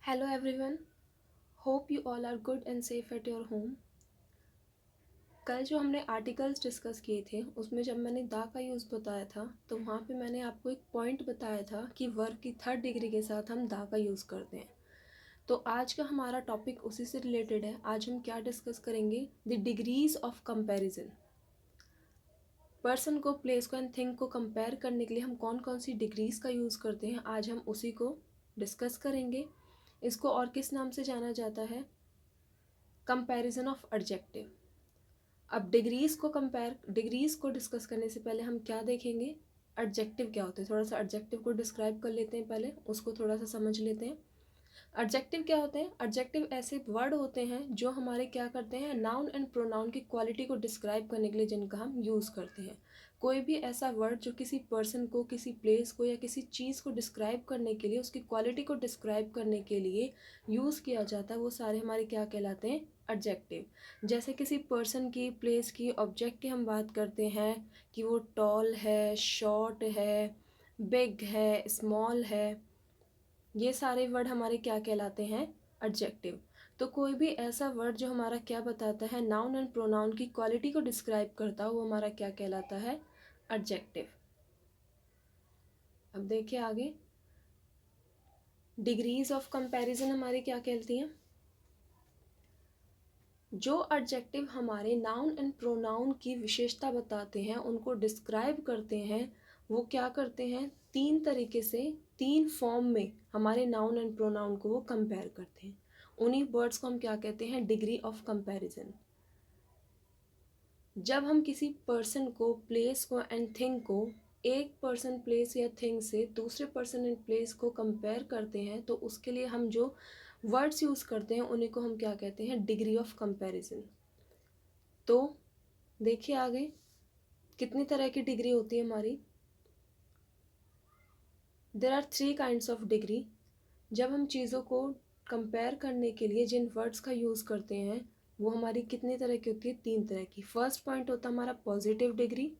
Hello everyone, hope you all are good and safe at your home. कल जो हमने articles discuss किए थे उसमें जब मैंने दा का यूज़ बताया था तो वहाँ पे मैंने आपको एक पॉइंट बताया था कि वर्ब की थर्ड डिग्री के साथ हम दा का यूज़ करते हैं। तो आज का हमारा टॉपिक उसी से रिलेटेड है। आज हम क्या डिस्कस करेंगे, the degrees of comparison. Person को, प्लेस को एंड थिंग को कंपेयर करने के लिए हम कौन कौन सी डिग्रीज का यूज़ करते हैं, आज हम उसी को डिस्कस करेंगे। इसको और किस नाम से जाना जाता है, कंपैरिजन ऑफ एडजेक्टिव। अब डिग्रीज को डिस्कस करने से पहले हम क्या देखेंगे, एडजेक्टिव क्या होते हैं। थोड़ा सा एडजेक्टिव को डिस्क्राइब कर लेते हैं, पहले उसको थोड़ा सा समझ लेते हैं। एडजेक्टिव क्या होते हैं, एडजेक्टिव ऐसे वर्ड होते हैं जो हमारे क्या करते हैं, नाउन एंड प्रोनाउन की क्वालिटी को डिस्क्राइब करने के लिए जिनका हम यूज़ करते हैं। कोई भी ऐसा वर्ड जो किसी पर्सन को, किसी प्लेस को या किसी चीज़ को डिस्क्राइब करने के लिए, उसकी क्वालिटी को डिस्क्राइब करने के लिए यूज़ किया जाता है, वो सारे हमारे क्या कहलाते हैं, एडजेक्टिव। जैसे किसी पर्सन की, प्लेस की, ऑब्जेक्ट की हम बात करते हैं कि वो टॉल है, शॉर्ट है, बिग है, स्मॉल है, ये सारे वर्ड हमारे क्या कहलाते हैं, एडजेक्टिव। तो कोई भी ऐसा वर्ड जो हमारा क्या बताता है, नाउन एंड प्रोनाउन की क्वालिटी को डिस्क्राइब करता है, वो हमारा क्या कहलाता है, एडजेक्टिव। अब देखिए आगे, डिग्रीज ऑफ कंपैरिजन हमारी क्या कहती हैं। जो एडजेक्टिव हमारे नाउन एंड प्रोनाउन की विशेषता बताते हैं, उनको डिस्क्राइब करते हैं, वो क्या करते हैं, तीन तरीके से, तीन फॉर्म में हमारे नाउन एंड प्रोनाउन को वो कंपेयर करते हैं। उन्हीं वर्ड्स को हम क्या कहते हैं, डिग्री ऑफ कंपैरिजन। जब हम किसी पर्सन को, प्लेस को एंड थिंग को, एक पर्सन, प्लेस या थिंग से दूसरे पर्सन एंड प्लेस को कंपेयर करते हैं, तो उसके लिए हम जो वर्ड्स यूज़ करते हैं उन्हीं को हम क्या कहते हैं, डिग्री ऑफ कंपैरिजन। तो देखिए आगे, कितनी तरह की डिग्री होती है हमारी। There are three kinds of degree. जब हम चीज़ों को कंपेयर करने के लिए जिन वर्ड्स का यूज़ करते हैं, वो हमारी कितनी तरह की होती है, तीन तरह की। फर्स्ट पॉइंट होता है हमारा पॉजिटिव डिग्री।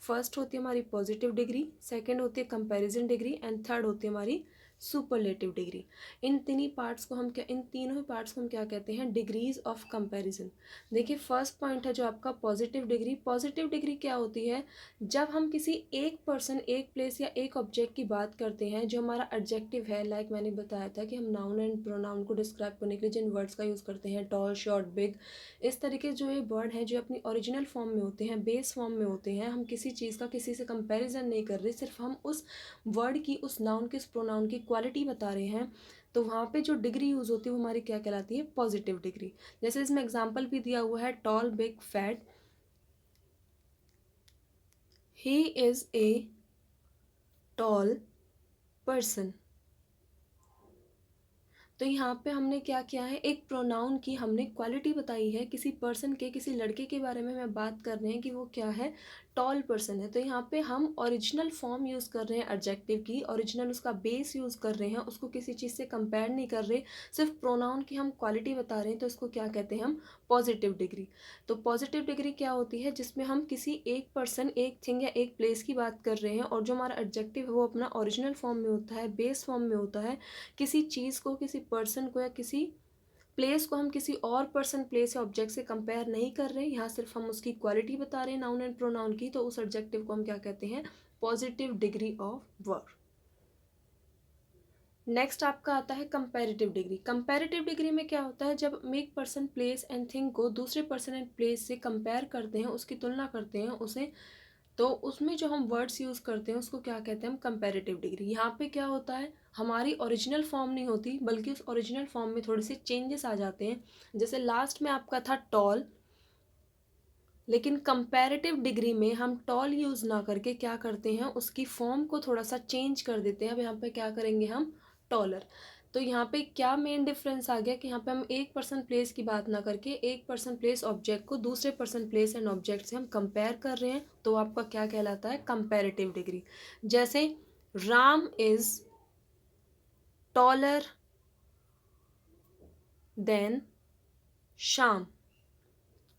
फर्स्ट होती है हमारी पॉजिटिव डिग्री, सेकंड होती है कंपैरिजन डिग्री एंड थर्ड होती है हमारी सुपरलेटिव डिग्री। इन तीनों ही पार्ट्स को हम क्या कहते हैं, डिग्रीज ऑफ कंपैरिजन। देखिए फर्स्ट पॉइंट है जो आपका पॉजिटिव डिग्री। पॉजिटिव डिग्री क्या होती है, जब हम किसी एक पर्सन, एक प्लेस या एक ऑब्जेक्ट की बात करते हैं, जो हमारा एडजेक्टिव है, लाइक मैंने बताया था कि हम नाउन एंड प्रोनाउन को डिस्क्राइब करने के लिए जिन वर्ड्स का यूज़ करते हैं, टॉल, शॉर्ट, बिग, इस तरीके जो ये वर्ड हैं जो अपनी ओरिजिनल फॉर्म में होते हैं, बेस फॉर्म में होते हैं, हम किसी चीज़ का किसी से कंपैरिजन नहीं कर रहे, सिर्फ हम उस वर्ड की, उस नाउन की, उस प्रोनाउन की क्वालिटी बता रहे हैं, तो वहाँ पे जो डिग्री यूज़ होती है वो हमारी क्या कहलाती है, पॉजिटिव डिग्री। जैसे इसमें एग्जाम्पल भी दिया हुआ है, tall, big, fat. He is a tall person. तो यहाँ पे हमने क्या किया है, एक प्रोनाउन की हमने क्वालिटी बताई है, किसी पर्सन के, किसी लड़के के बारे में मैं बात कर रहे हैं कि वो क्या है, टॉल पर्सन है। तो यहाँ पे हम ओरिजिनल फॉर्म यूज़ कर रहे हैं एडजेक्टिव की, ओरिजिनल उसका बेस यूज़ कर रहे हैं, उसको किसी चीज़ से कंपेयर नहीं कर रहे, सिर्फ प्रोनाउन की हम क्वालिटी बता रहे हैं, तो इसको क्या कहते हैं हम, पॉजिटिव डिग्री। तो पॉजिटिव डिग्री क्या होती है, जिसमें हम किसी एक पर्सन, एक थिंग या एक प्लेस की बात कर रहे हैं, और जो हमारा एडजेक्टिव है वो अपना ओरिजिनल फॉर्म में होता है, बेस फॉर्म में होता है। किसी चीज़ को, किसी पर्सन को या किसी प्लेस को हम किसी और पर्सन, प्लेस या ऑब्जेक्ट से कंपेयर नहीं कर रहे, यहाँ सिर्फ हम उसकी क्वालिटी बता रहे हैं नाउन एंड प्रोनाउन की, तो उस एडजेक्टिव को हम क्या कहते हैं, positive degree of word. Next आपका आता है कंपैरेटिव डिग्री। कंपैरेटिव डिग्री में क्या होता है, जब हम एक पर्सन, प्लेस एंड थिंग को दूसरे पर्सन एंड प्लेस से कंपेयर करते हैं, उसकी तुलना करते हैं उसे, तो उसमें जो हम वर्ड्स यूज़ करते हैं उसको क्या कहते हैं हम, कंपैरेटिव डिग्री। यहाँ पे क्या होता है, हमारी ओरिजिनल फॉर्म नहीं होती, बल्कि उस ओरिजिनल फॉर्म में थोड़े से चेंजेस आ जाते हैं। जैसे लास्ट में आपका था टॉल, लेकिन कंपैरेटिव डिग्री में हम टॉल यूज़ ना करके क्या करते हैं, उसकी फॉर्म को थोड़ा सा चेंज कर देते हैं। अब यहाँ पे क्या करेंगे हम, टॉलर। तो यहाँ पे क्या मेन डिफरेंस आ गया कि यहाँ पे हम एक पर्सन, प्लेस की बात ना करके एक पर्सन, प्लेस, ऑब्जेक्ट को दूसरे पर्सन, प्लेस एंड ऑब्जेक्ट से हम कंपेयर कर रहे हैं, तो आपका क्या कहलाता है, कंपैरेटिव डिग्री। जैसे Ram is taller than Shyam.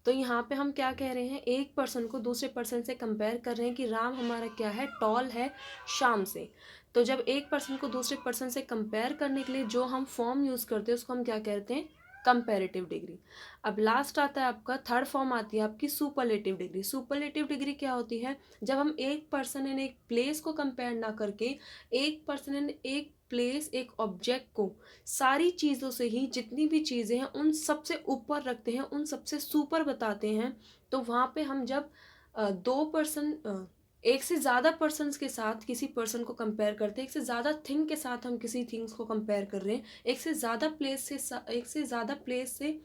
तो यहाँ पे हम क्या कह रहे हैं, एक पर्सन को दूसरे पर्सन से कंपेयर कर रहे हैं कि राम हमारा क्या है, टॉल है श्याम से। तो जब एक पर्सन को दूसरे पर्सन से कंपेयर करने के लिए जो हम फॉर्म यूज़ करते हैं उसको हम क्या कहते हैं, कंपैरेटिव डिग्री। अब लास्ट आता है आपका, थर्ड फॉर्म आती है आपकी सुपरलेटिव डिग्री। सुपरलेटिव डिग्री क्या होती है, जब हम एक पर्सन एंड एक प्लेस को कंपेयर ना करके एक पर्सन एंड एक प्लेस, एक ऑब्जेक्ट को सारी चीज़ों से ही, जितनी भी चीज़ें हैं उन सबसे ऊपर रखते हैं, उन सबसे सुपर बताते हैं। तो वहाँ पे हम जब दो पर्सन, एक से ज़्यादा पर्सन्स के साथ किसी पर्सन को कंपेयर करते हैं, एक से ज़्यादा थिंग के साथ हम किसी थिंग्स को कंपेयर कर रहे हैं, एक से ज़्यादा प्लेस से एक से ज़्यादा प्लेस से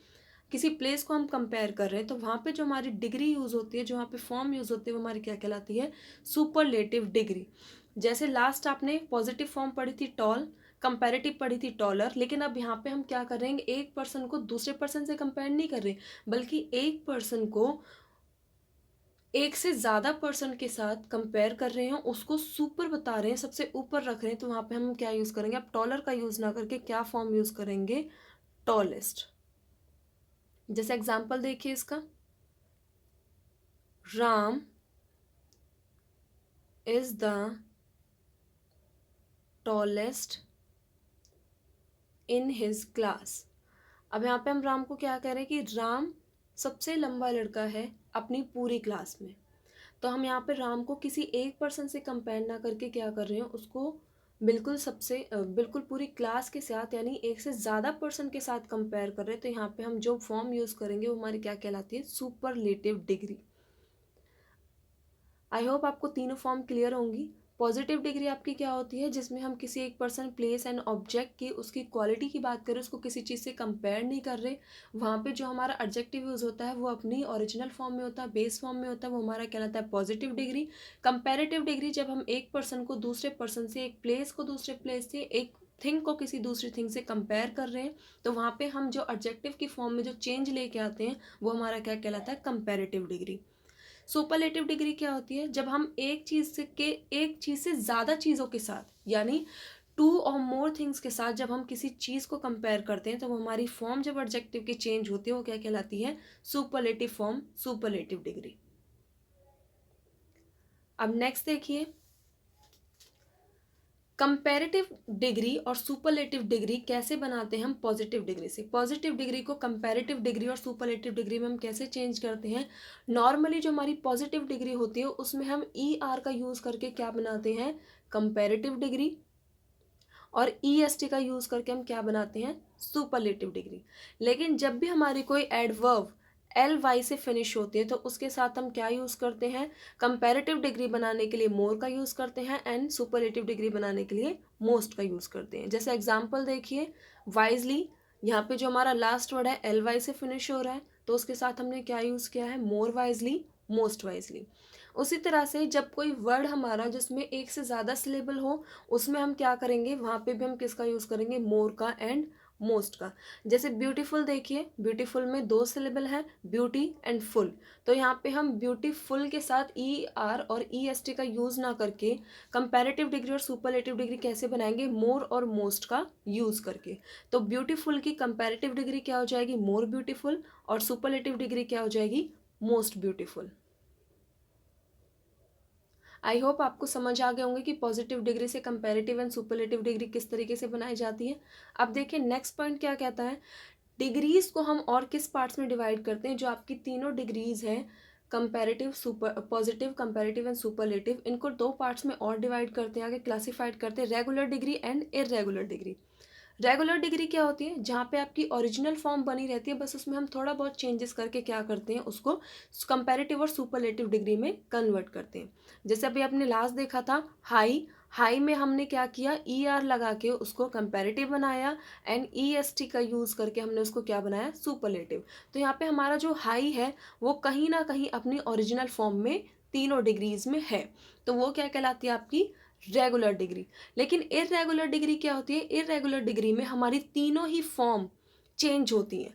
किसी प्लेस को हम कंपेयर कर रहे हैं, तो वहाँ पे जो हमारी डिग्री यूज़ होती है, जो वहाँ पे फॉर्म यूज़ होती है, वो हमारी क्या कहलाती है, सुपरलेटिव डिग्री। जैसे लास्ट आपने पॉजिटिव फॉर्म पढ़ी थी टॉल, कंपैरेटिव पढ़ी थी टॉलर, लेकिन अब यहाँ पे हम क्या कर रहे हैं, एक पर्सन को दूसरे पर्सन से कंपेयर नहीं कर रहे, बल्कि एक पर्सन को एक से ज़्यादा पर्सन के साथ कंपेयर कर रहे हैं, उसको सुपर बता रहे हैं, सबसे ऊपर रख रहे हैं। तो वहाँ पे हम क्या यूज़ करेंगे, अब टॉलर का यूज़ ना करके क्या फॉर्म यूज़ करेंगे, टॉलेस्ट। जैसे एग्जाम्पल देखिए इसका, Ram is the tallest in his class. अब यहाँ पे हम राम को क्या कह रहे हैं कि राम सबसे लंबा लड़का है अपनी पूरी क्लास में। तो हम यहाँ पे राम को किसी एक पर्सन से कंपेयर ना करके क्या कर रहे हैं, उसको बिल्कुल पूरी क्लास के साथ, यानी एक से ज़्यादा पर्सन के साथ कंपेयर कर रहे हैं। तो यहाँ पे हम जो फॉर्म यूज़ करेंगे वो हमारी क्या कहलाती है, सुपरलेटिव डिग्री। आई होप आपको तीनों फॉर्म क्लियर होंगी। पॉजिटिव डिग्री आपकी क्या होती है, जिसमें हम किसी एक पर्सन, प्लेस एंड ऑब्जेक्ट की उसकी क्वालिटी की बात करें, उसको किसी चीज़ से कंपेयर नहीं कर रहे। वहाँ पे जो हमारा एडजेक्टिव यूज़ होता है वो अपनी ओरिजिनल फॉर्म में होता है, बेस फॉर्म में होता है, वो हमारा कहलाता है पॉजिटिव डिग्री। कंपेरेटिव डिग्री जब हम एक पर्सन को दूसरे पर्सन से, एक प्लेस को दूसरे प्लेस से, एक थिंग को किसी दूसरी थिंग से कंपेयर कर रहे हैं, तो वहाँ पे हम जो एडजेक्टिव की फॉर्म में जो चेंज लेके आते हैं वो हमारा क्या कहलाता है, कंपेरेटिव डिग्री। सुपरलेटिव डिग्री क्या होती है, जब हम एक चीज़ से ज़्यादा चीज़ों के साथ, यानी टू और मोर थिंग्स के साथ जब हम किसी चीज़ को कंपेयर करते हैं, तो वो हमारी फॉर्म जब एडजेक्टिव की चेंज होती है वो क्या कहलाती है, सुपरलेटिव फॉर्म, सुपरलेटिव डिग्री। अब नेक्स्ट देखिए, कंपैरेटिव डिग्री और सुपरलेटिव डिग्री कैसे बनाते हैं हम पॉजिटिव डिग्री से। पॉजिटिव डिग्री को कंपैरेटिव डिग्री और सुपरलेटिव डिग्री में हम कैसे चेंज करते हैं। नॉर्मली जो हमारी पॉजिटिव डिग्री होती है उसमें हम ई आर का यूज़ करके क्या बनाते हैं, कंपैरेटिव डिग्री, और ई एस टी का यूज़ करके हम क्या बनाते हैं, सुपरलेटिव डिग्री। लेकिन जब भी हमारी कोई एडवर्ब एल वाई से फिनिश होती है तो उसके साथ हम क्या यूज़ करते हैं, कंपैरेटिव डिग्री बनाने के लिए मोर का यूज़ करते हैं एंड सुपरलेटिव डिग्री बनाने के लिए मोस्ट का यूज़ करते हैं। जैसे एग्जांपल देखिए, वाइजली, यहाँ पे जो हमारा लास्ट वर्ड है एल वाई से फिनिश हो रहा है, तो उसके साथ हमने क्या यूज़ किया है, मोर वाइजली, मोस्ट वाइजली। उसी तरह से जब कोई वर्ड हमारा जिसमें एक से ज़्यादा सिलेबल हो, उसमें हम क्या करेंगे, वहाँ पे भी हम किसका यूज़ करेंगे, मोर का एंड मोस्ट का। जैसे ब्यूटीफुल देखिए, ब्यूटीफुल में दो सिलेबल है, ब्यूटी एंड फुल। तो यहाँ पे हम ब्यूटीफुल के साथ ई आर और ई एस टी का यूज़ ना करके कंपैरेटिव डिग्री और सुपरलेटिव डिग्री कैसे बनाएंगे, मोर और मोस्ट का यूज़ करके। तो ब्यूटीफुल की कंपैरेटिव डिग्री क्या हो जाएगी, मोर ब्यूटीफुल, और सुपरलेटिव डिग्री क्या हो जाएगी, मोस्ट ब्यूटीफुल। आई होप आपको समझ आ गए होंगे कि पॉजिटिव डिग्री से कंपैरेटिव एंड सुपरलेटिव डिग्री किस तरीके से बनाई जाती है। अब देखिए नेक्स्ट पॉइंट क्या कहता है, डिग्रीज को हम और किस पार्ट्स में डिवाइड करते हैं। जो आपकी तीनों डिग्रीज हैं, comparative, super positive, comparative and superlative, इनको दो पार्ट्स में और डिवाइड करते हैं, आगे क्लासिफाइड करते हैं, regular degree and irregular degree. Regular degree क्या होती है, जहाँ पे आपकी ओरिजिनल फॉर्म बनी रहती है, बस उसमें हम थोड़ा बहुत चेंजेस करके क्या करते हैं, उसको कंपैरेटिव और सुपरलेटिव डिग्री में कन्वर्ट करते हैं। जैसे अभी आपने लास्ट देखा था हाई, हाई में हमने क्या किया, ई आर लगा के उसको कंपैरेटिव बनाया एंड ई एस टी का यूज़ करके हमने उसको क्या बनाया, सुपरलेटिव। तो यहाँ पे हमारा जो हाई है वो कहीं ना कहीं अपनी ओरिजिनल फॉर्म में तीनों डिग्रीज में है, तो वो क्या कहलाती है, आपकी रेगुलर डिग्री। लेकिन इरेगुलर डिग्री क्या होती है, इरेगुलर डिग्री में हमारी तीनों ही फॉर्म चेंज होती हैं।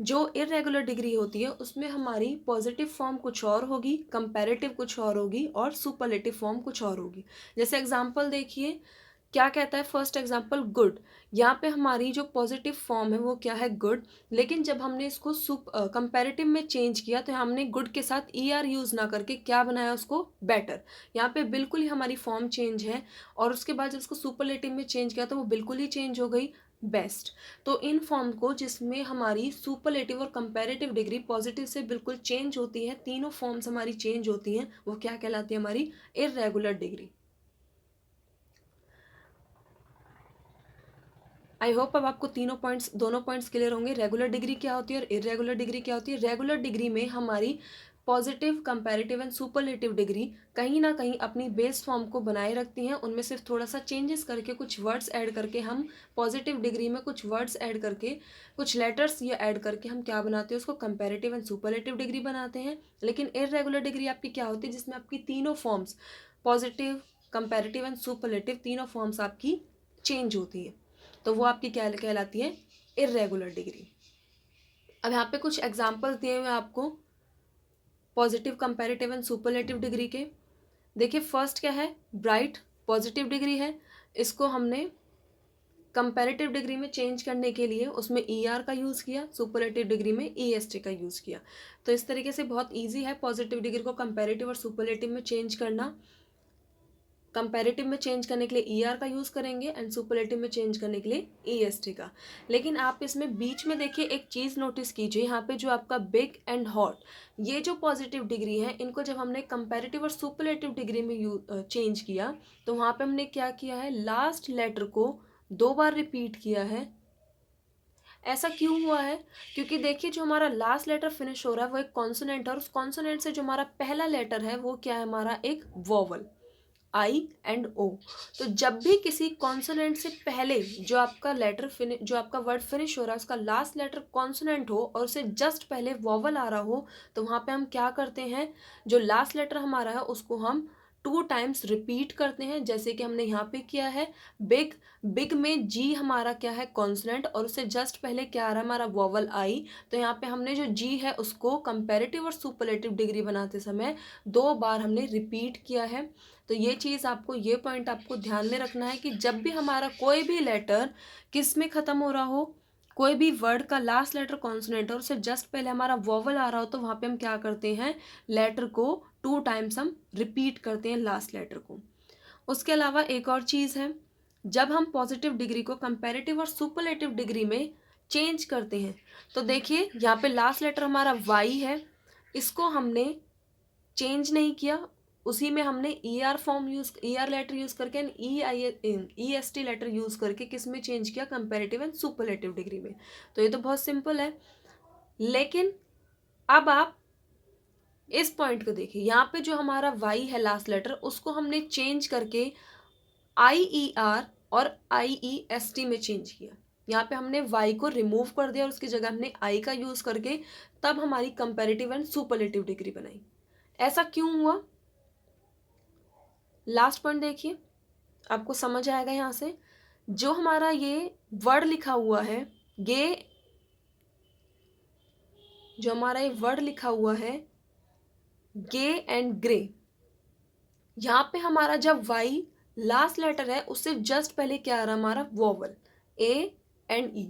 जो इरेगुलर डिग्री होती है उसमें हमारी पॉजिटिव फॉर्म कुछ और होगी, कंपैरेटिव कुछ और होगी, और सुपरलेटिव फॉर्म कुछ और होगी। जैसे एग्जांपल देखिए, क्या कहता है फर्स्ट एग्जाम्पल गुड। यहाँ पे हमारी जो पॉजिटिव फॉर्म है वो क्या है गुड, लेकिन जब हमने इसको कंपैरेटिव में चेंज किया तो हमने गुड के साथ ई आर यूज़ ना करके क्या बनाया उसको बेटर। यहाँ पे बिल्कुल ही हमारी फॉर्म चेंज है। और उसके बाद जब उसको सुपरलेटिव में चेंज किया तो वो बिल्कुल ही चेंज हो गई बेस्ट। तो इन फॉर्म को जिसमें हमारी सुपरलेटिव और कंपैरेटिव डिग्री पॉजिटिव से बिल्कुल चेंज होती है, तीनों फॉर्म्स हमारी चेंज होती हैं, वो क्या कहलाती है हमारी इर्रेगुलर डिग्री। आई होप अब आपको दोनों पॉइंट्स क्लियर होंगे। रेगुलर डिग्री क्या होती है और इरेगुलर डिग्री क्या होती है। रेगुलर डिग्री में हमारी positive, comparative and superlative degree कहीं ना कहीं अपनी बेस फॉर्म को बनाए रखती हैं, उनमें सिर्फ थोड़ा सा चेंजेस करके, कुछ वर्ड्स ऐड करके, हम पॉजिटिव डिग्री में कुछ वर्ड्स ऐड करके, कुछ लेटर्स ये ऐड करके हम क्या बनाते हैं उसको कंपैरेटिव एंड सुपरलेटिव डिग्री बनाते हैं। लेकिन इरेगुलर डिग्री आपकी क्या होती है, जिसमें आपकी तीनों forms positive, comparative and superlative तीनों फॉर्म्स आपकी चेंज होती है, तो वो आपकी क्या कहलाती है इर्रेगुलर डिग्री। अब यहाँ पे कुछ एग्जांपल्स दिए हुए हैं आपको positive, comparative and superlative degree के। देखिए फर्स्ट क्या है, ब्राइट पॉजिटिव डिग्री है, इसको हमने कंपैरेटिव डिग्री में चेंज करने के लिए उसमें ई आर का यूज़ किया, सुपरलेटिव डिग्री में ई एस टी का यूज़ किया। तो इस तरीके से बहुत ईजी है पॉजिटिव डिग्री को कंपैरेटिव और सुपरलेटिव में चेंज करना। कंपैरेटिव में चेंज करने के लिए ई आर का यूज़ करेंगे एंड सुपरलेटिव में चेंज करने के लिए ई एस टी का। लेकिन आप इसमें बीच में देखिए एक चीज़ नोटिस कीजिए, यहाँ पे जो आपका बिग एंड हॉट, ये जो पॉजिटिव डिग्री है, इनको जब हमने कंपैरेटिव और सुपरलेटिव डिग्री में चेंज किया तो वहाँ पे हमने क्या किया है, लास्ट लेटर को 2 बार रिपीट किया है। ऐसा क्यों हुआ है, क्योंकि देखिए जो हमारा लास्ट लेटर फिनिश हो रहा है वो एक कॉन्सोनेंट है, और उस कॉन्सोनेंट से जो हमारा पहला लेटर है वो क्या है, हमारा एक वोवल आई एंड ओ। तो जब भी किसी कॉन्सोनेंट से पहले जो आपका जो आपका वर्ड फिनिश हो रहा है उसका लास्ट लेटर कॉन्सोनेंट हो और उसे जस्ट पहले वॉवल आ रहा हो, तो वहाँ पे हम क्या करते हैं, जो लास्ट लेटर हमारा है उसको हम 2 टाइम्स रिपीट करते हैं, जैसे कि हमने यहाँ पे किया है। बिग, बिग में जी हमारा क्या है कॉन्सोनेंट, और उससे जस्ट पहले क्या आ रहा है हमारा वॉवल आई। तो यहाँ पे हमने जो जी है उसको कंपैरेटिव और सुपरलेटिव डिग्री बनाते समय 2 बार हमने रिपीट किया है। तो ये चीज़ आपको, ये पॉइंट आपको ध्यान में रखना है कि जब भी हमारा कोई भी लेटर किस में ख़त्म हो रहा हो, कोई भी वर्ड का लास्ट लेटर कॉन्सोनेंट है और उससे जस्ट पहले हमारा वॉवल आ रहा हो, तो वहाँ पे हम क्या करते हैं, लेटर को 2 टाइम्स हम रिपीट करते हैं लास्ट लेटर को। उसके अलावा एक और चीज़ है, जब हम पॉजिटिव डिग्री को कंपैरेटिव और सुपरलेटिव डिग्री में चेंज करते हैं तो देखिए यहाँ पे लास्ट लेटर हमारा वाई है, इसको हमने चेंज नहीं किया, उसी में हमने ई आर लेटर यूज़ करके and E S T letter use करके किस में चेंज किया, कंपैरेटिव एंड सुपरलेटिव डिग्री में। तो ये तो बहुत सिंपल है। लेकिन अब आप इस पॉइंट को देखिए, यहाँ पे जो हमारा वाई है लास्ट लेटर, उसको हमने चेंज करके आई ई आर और आई ई एस टी में चेंज किया। यहाँ पे हमने वाई को रिमूव कर दिया और उसकी जगह हमने आई का यूज़ करके तब हमारी कंपैरेटिव एंड सुपरलेटिव डिग्री बनाई। ऐसा क्यों हुआ, लास्ट पॉइंट देखिए, आपको समझ आएगा। यहाँ से जो हमारा ये वर्ड लिखा हुआ है, गे, जो हमारा ये वर्ड लिखा हुआ है गे एंड ग्रे, यहाँ पे हमारा जब वाई लास्ट लेटर है उससे जस्ट पहले क्या आ रहा है, हमारा वोवल ए एंड ई।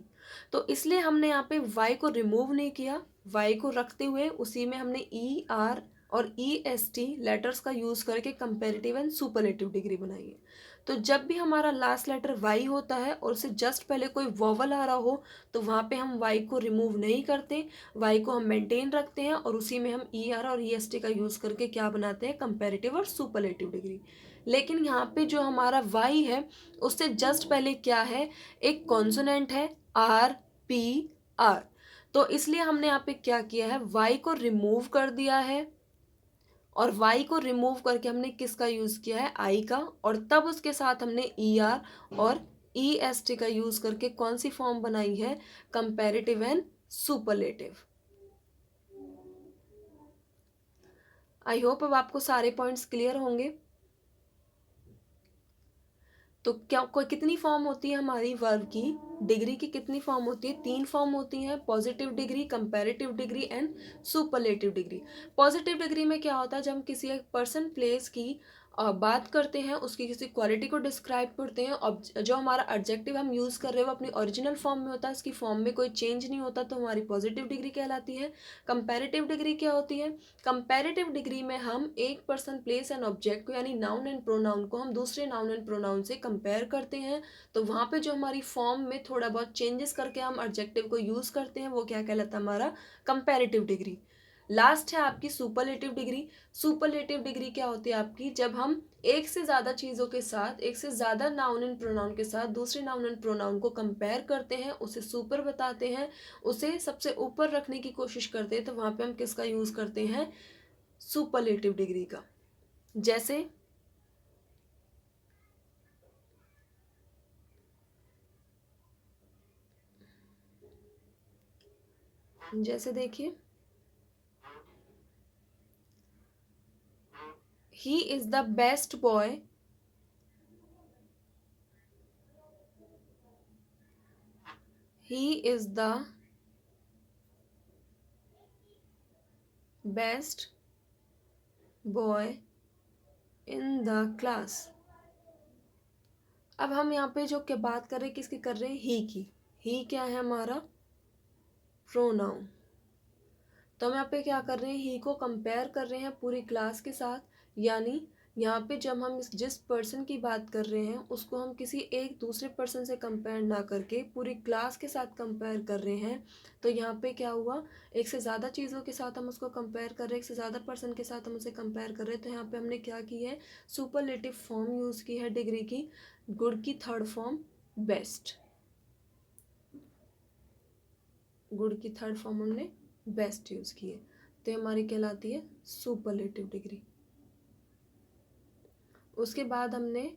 तो इसलिए हमने यहाँ पे वाई को रिमूव नहीं किया, वाई को रखते हुए उसी में हमने ई आर और ई एस टी लेटर्स का यूज़ करके कंपैरेटिव एंड सुपरलेटिव डिग्री बनाई है। तो जब भी हमारा लास्ट लेटर वाई होता है और उससे जस्ट पहले कोई वोवल आ रहा हो, तो वहाँ पे हम वाई को रिमूव नहीं करते, वाई को हम मेंटेन रखते हैं और उसी में हम ई आर और ई एस टी का यूज़ करके क्या बनाते हैं, कंपैरेटिव और सुपरलेटिव डिग्री। लेकिन यहाँ पे जो हमारा वाई है उससे जस्ट पहले क्या है, एक कॉन्सोनेंट है आर पी आर। तो इसलिए हमने यहाँ पे क्या किया है, वाई को रिमूव कर दिया है और y को रिमूव करके हमने किसका यूज़ किया है, i का, और तब उसके साथ हमने ई आर और ई एस टी का यूज़ करके कौन सी फॉर्म बनाई है, comparative and superlative. I hope अब आपको सारे पॉइंट्स क्लियर होंगे। तो क्या कोई कितनी फॉर्म होती है हमारी वर्ब की, डिग्री की कितनी फॉर्म होती है, 3 फॉर्म होती हैं, positive degree, comparative degree and superlative degree. Positive degree में क्या होता है, जब हम किसी एक पर्सन प्लेस की बात करते हैं, उसकी किसी क्वालिटी को डिस्क्राइब करते हैं, और जो हमारा एडजेक्टिव हम यूज़ कर रहे हैं वो अपनी ओरिजिनल फॉर्म में होता है, उसकी फॉर्म में कोई चेंज नहीं होता, तो हमारी पॉजिटिव डिग्री कहलाती है। कंपैरेटिव डिग्री क्या होती है? कंपैरेटिव डिग्री में हम एक पर्सन, प्लेस एंड ऑब्जेक्ट को, यानी नाउन एंड प्रोनाउन को हम दूसरे नाउन एंड प्रोनाउन से कंपेयर करते हैं। तो वहाँ पे जो हमारी फॉर्म में थोड़ा बहुत चेंजेस करके हम एडजेक्टिव को यूज़ करते हैं, वो क्या कहलाता है? हमारा कंपैरेटिव डिग्री। लास्ट है आपकी सुपरलेटिव डिग्री। सुपरलेटिव डिग्री क्या होती है आपकी? जब हम एक से ज़्यादा चीज़ों के साथ, एक से ज़्यादा नाउन एंड प्रोनाउन के साथ दूसरे नाउन एंड प्रोनाउन को कंपेयर करते हैं, उसे सुपर बताते हैं, उसे सबसे ऊपर रखने की कोशिश करते हैं, तो वहाँ पे हम किसका यूज़ करते हैं? सुपरलेटिव डिग्री का। जैसे जैसे देखिए, he is the best boy, he is the best boy in the class. अब हम यहाँ पे जो क्या बात कर रहे हैं, किसकी कर रहे हैं? ही की। ही क्या है? हमारा प्रोनाउन। तो हम यहाँ पे क्या कर रहे हैं? ही को कंपेयर कर रहे हैं पूरी क्लास के साथ, यानी यहाँ पे जब हम जिस पर्सन की बात कर रहे हैं उसको हम किसी एक दूसरे पर्सन से कंपेयर ना करके पूरी क्लास के साथ कंपेयर कर रहे हैं, तो यहाँ पे क्या हुआ? एक से ज़्यादा चीज़ों के साथ हम उसको कंपेयर कर रहे हैं, एक से ज़्यादा पर्सन के साथ हम उसे कंपेयर कर रहे हैं, तो यहाँ पे हमने क्या की है? सुपरलेटिव फॉर्म यूज़ की है डिग्री की। गुड की थर्ड फॉर्म बेस्ट। गुड की थर्ड फॉर्म हमने बेस्ट यूज़ की है, तो हमारी कहलाती है सुपरलेटिव डिग्री। उसके बाद हमने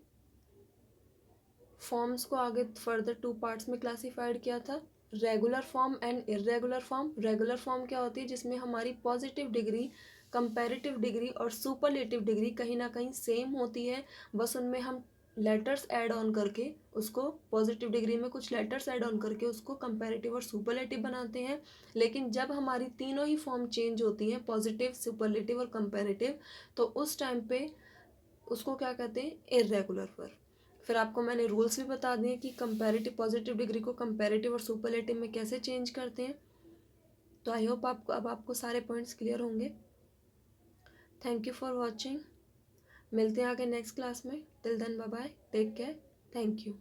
फॉर्म्स को आगे फर्दर टू पार्ट्स में क्लासिफाइड किया था, regular form and irregular form. Regular form क्या होती है? जिसमें हमारी पॉजिटिव डिग्री, कंपैरेटिव डिग्री और सुपरलेटिव डिग्री कहीं ना कहीं सेम होती है, बस उनमें हम लेटर्स ऐड ऑन करके उसको, पॉजिटिव डिग्री में कुछ लेटर्स ऐड ऑन करके उसको कंपैरेटिव और सुपरलेटिव बनाते हैं। लेकिन जब हमारी तीनों ही फॉर्म चेंज होती हैं, पॉजिटिव, सुपरलेटिव और कंपैरेटिव, तो उस टाइम पे उसको क्या कहते हैं? Irregular verb. फिर आपको मैंने रूल्स भी बता दिए कि कंपैरेटिव पॉजिटिव डिग्री को कंपैरेटिव और सुपरलेटिव में कैसे चेंज करते हैं। तो आई होप आपको अब आपको सारे पॉइंट्स क्लियर होंगे। Thank you for watching. मिलते हैं आगे नेक्स्ट क्लास में। Till then bye bye, take care, thank you.